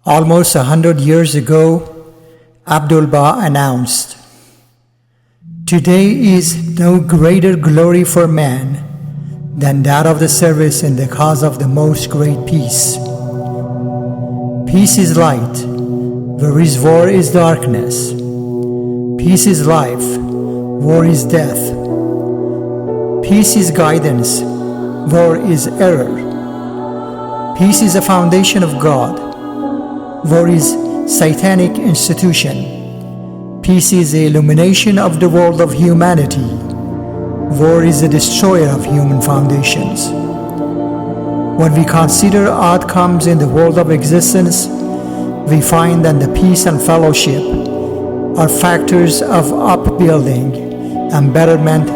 Almost 100 years ago, Abdul-Baha announced, "Today is no greater glory for man than that of the service in the cause of the most great peace. Peace is light, whereas war is darkness. Peace is life, war is death. Peace is guidance, war is error. Peace is a foundation of God, war is satanic institution. Peace is the illumination of the world of humanity. War is the destroyer of human foundations." When we consider outcomes in the world of existence, we find that the peace and fellowship are factors of upbuilding and betterment,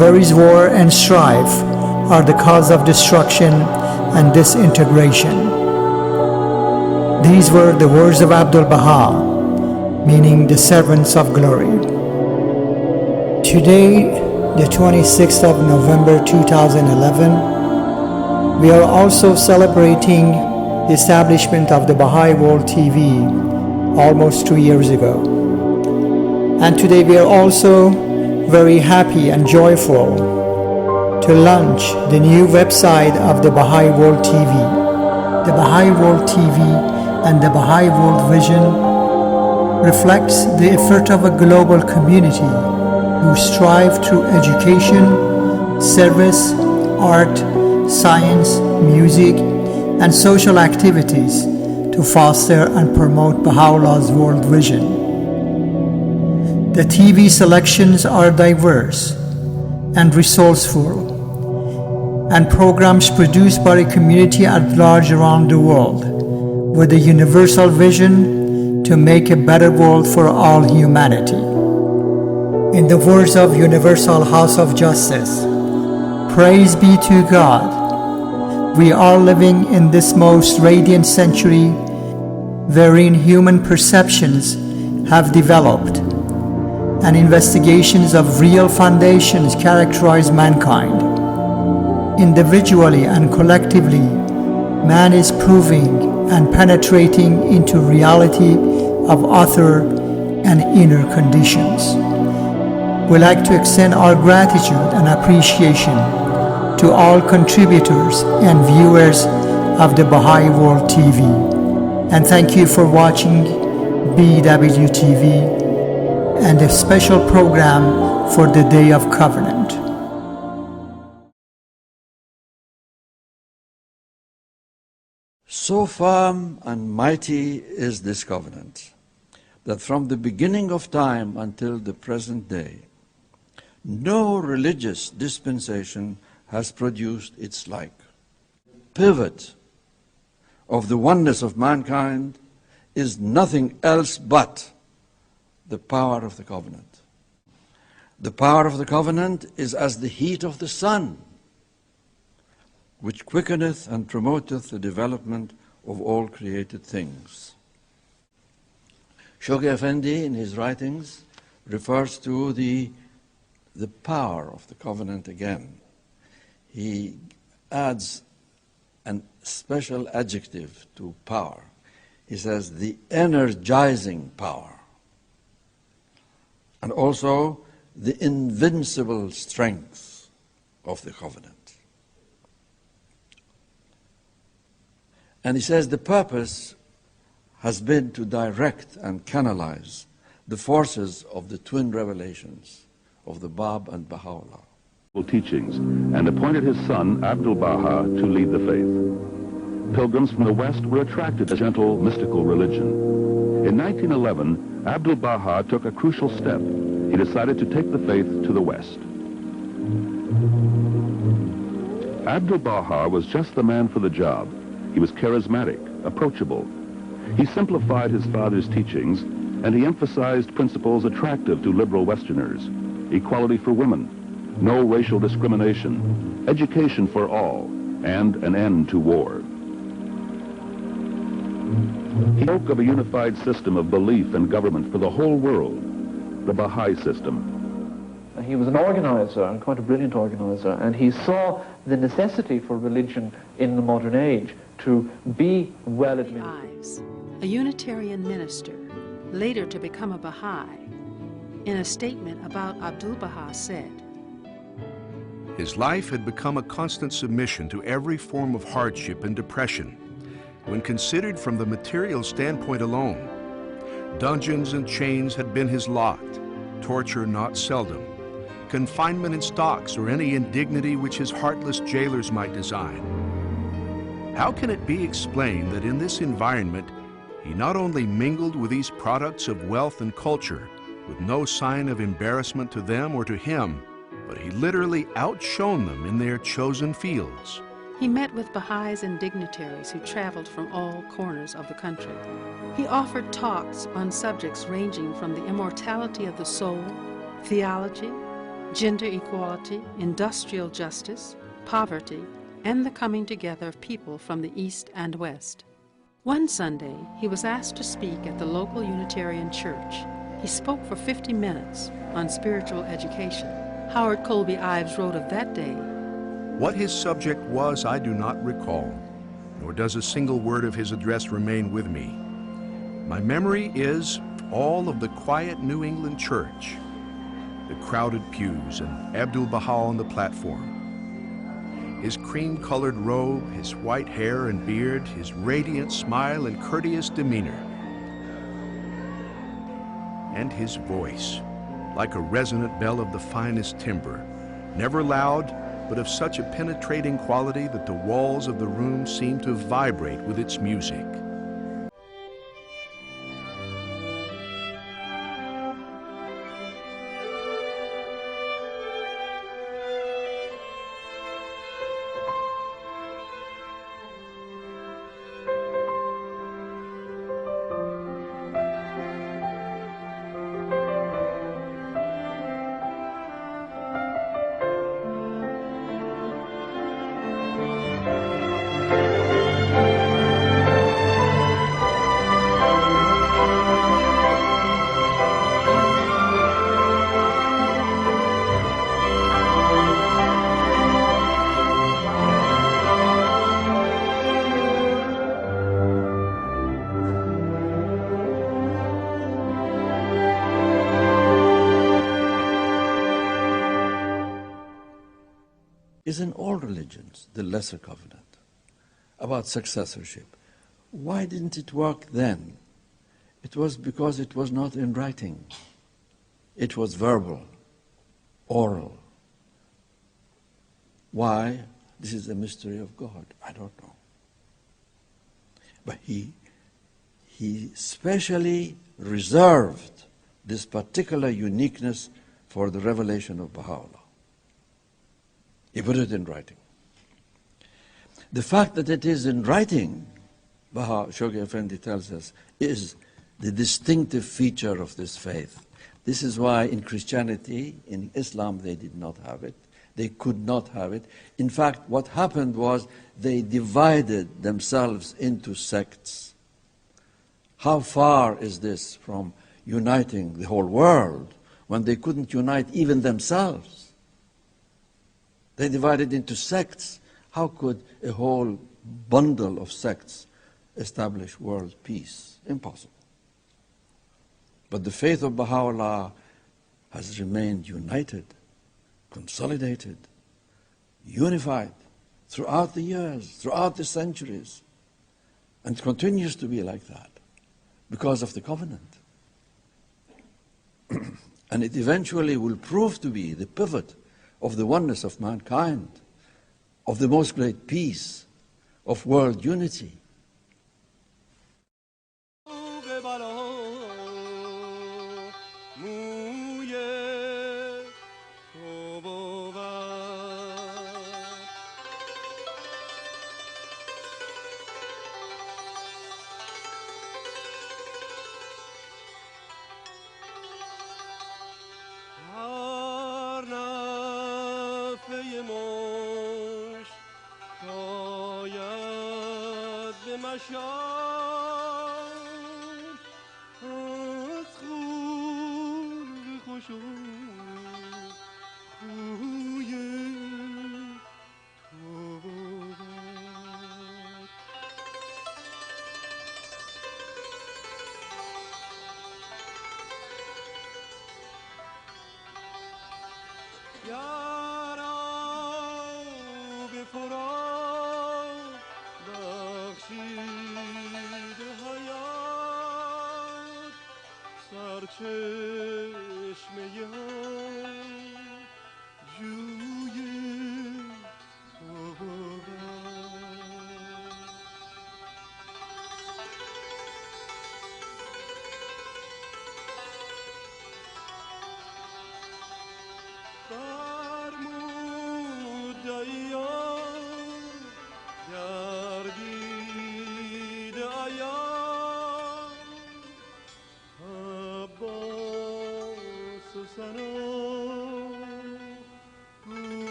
whereas war and strife are the cause of destruction and disintegration. These were the words of Abdul-Baha, meaning the servants of glory. Today, the 26th of November 2011, we are also celebrating the establishment of the Baha'i World TV almost 2 years ago. And today we are also very happy and joyful to launch the new website of the Baha'i World TV. The Baha'i World TV and the Baha'i World Vision reflects the effort of a global community who strive through education, service, art, science, music, and social activities to foster and promote Baha'u'llah's world vision. The TV selections are diverse and resourceful, and programs produced by a community at large around the world with a universal vision to make a better world for all humanity. In the words of Universal House of Justice, "Praise be to God. We are living in this most radiant century wherein human perceptions have developed and investigations of real foundations characterize mankind. Individually and collectively, man is proving and penetrating into reality of outer and inner conditions. We like to extend our gratitude and appreciation to all contributors and viewers of the Baha'i World TV. And thank you for watching BWTV and a special program for the Day of Covenant. So firm and mighty is this covenant that from the beginning of time until the present day, no religious dispensation has produced its like. Pivot of the oneness of mankind is nothing else but the power of the covenant. The power of the covenant is as the heat of the sun, which quickeneth and promoteth the development of all created things. Shoghi Effendi, in his writings, refers to the power of the covenant again. He adds a special adjective to power. He says the energizing power, and also the invincible strength of the covenant. And he says the purpose has been to direct and canalize the forces of the twin revelations of the Bab and Baha'u'llah teachings, and appointed his son Abdul-Baha to lead the faith. Pilgrims from the West were attracted to gentle, mystical religion. In 1911, Abdul-Baha took a crucial step. He decided to take the faith to the West. Abdul-Baha was just the man for the job. He was charismatic, approachable. He simplified his father's teachings, and he emphasized principles attractive to liberal Westerners: equality for women, no racial discrimination, education for all, and an end to war. He spoke of a unified system of belief and government for the whole world, the Baha'i system. He was an organizer, and quite a brilliant organizer, and he saw the necessity for religion in the modern age to be well administered. a Unitarian minister, later to become a Baha'i, in a statement about Abdu'l-Baha said, His life had become a constant submission to every form of hardship and depression. When considered from the material standpoint alone, dungeons and chains had been his lot, torture not seldom, confinement in stocks or any indignity which his heartless jailers might design. How can it be explained that in this environment he not only mingled with these products of wealth and culture with no sign of embarrassment to them or to him, but he literally outshone them in their chosen fields? He met with Baha'is and dignitaries who traveled from all corners of the country. He offered talks on subjects ranging from the immortality of the soul, theology, gender equality, industrial justice, poverty, and the coming together of people from the East and West. One Sunday, he was asked to speak at the local Unitarian church. He spoke for 50 minutes on spiritual education. Howard Colby Ives wrote of that day, What his subject was I do not recall, nor does a single word of his address remain with me. My memory is all of the quiet New England church, the crowded pews, and Abdu'l-Baha on the platform. His cream-colored robe, his white hair and beard, his radiant smile and courteous demeanor. And his voice, like a resonant bell of the finest timbre, never loud, but of such a penetrating quality that the walls of the room seemed to vibrate with its music. Is in all religions, the lesser covenant, about successorship. Why didn't it work then? It was because it was not in writing. It was verbal, oral. Why? This is a mystery of God. I don't know. But he specially reserved this particular uniqueness for the revelation of Baha'u'llah. He put it in writing. The fact that it is in writing, Shoghi Effendi tells us, is the distinctive feature of this faith. This is why in Christianity, in Islam, they did not have it. They could not have it. In fact, what happened was they divided themselves into sects. How far is this from uniting the whole world when they couldn't unite even themselves? They divided into sects. How could a whole bundle of sects establish world peace? Impossible. But the faith of Baha'u'llah has remained united, consolidated, unified throughout the years, throughout the centuries, and continues to be like that because of the covenant. And it eventually will prove to be the pivot of the oneness of mankind, of the most great peace, of world unity.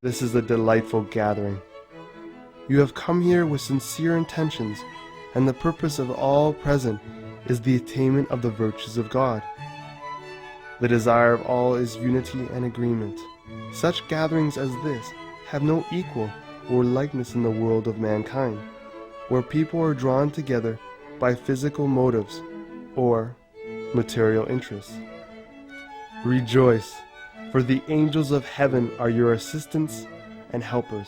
This is a delightful gathering. You have come here with sincere intentions, and the purpose of all present is the attainment of the virtues of God. The desire of all is unity and agreement. Such gatherings as this have no equal or likeness in the world of mankind, where people are drawn together by physical motives or material interests. Rejoice, for the angels of heaven are your assistants and helpers.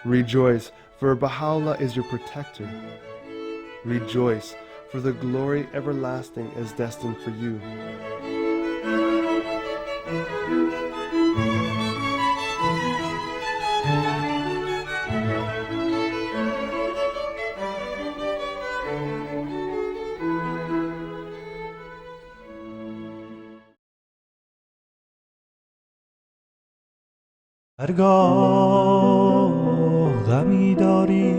Rejoice, for Baha'u'llah is your protector. Rejoice, for the glory everlasting is destined for you. هرگاه غمی داری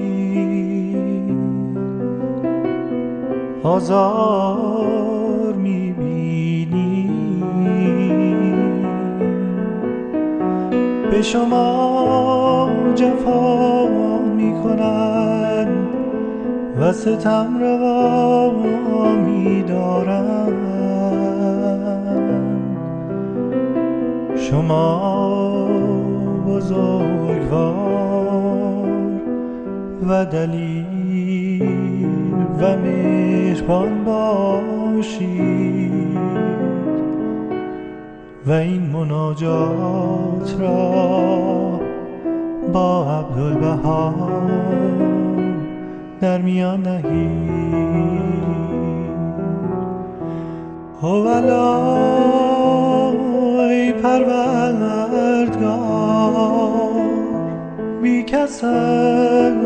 آزار میبینی به شما جفا میکنند و ستم روا میدارند شما بزرگوار و دلیر و مهربان باشید و این مناجات را با عبدالبها در میان نهید. ای پروردگار بی کسم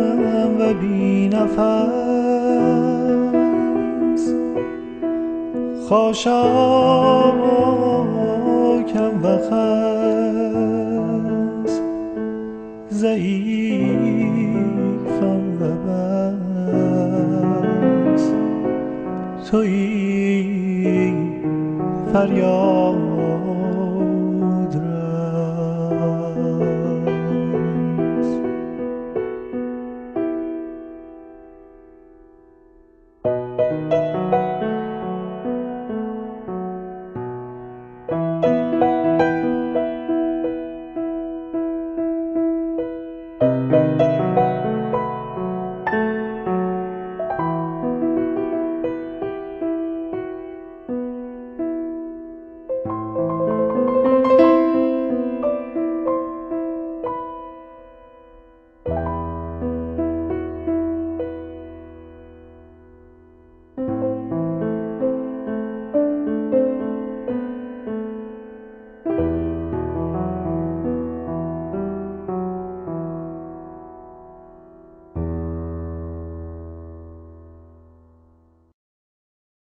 و بی نفس خاشاکم و خس ضعیفم و بس تویی فریاد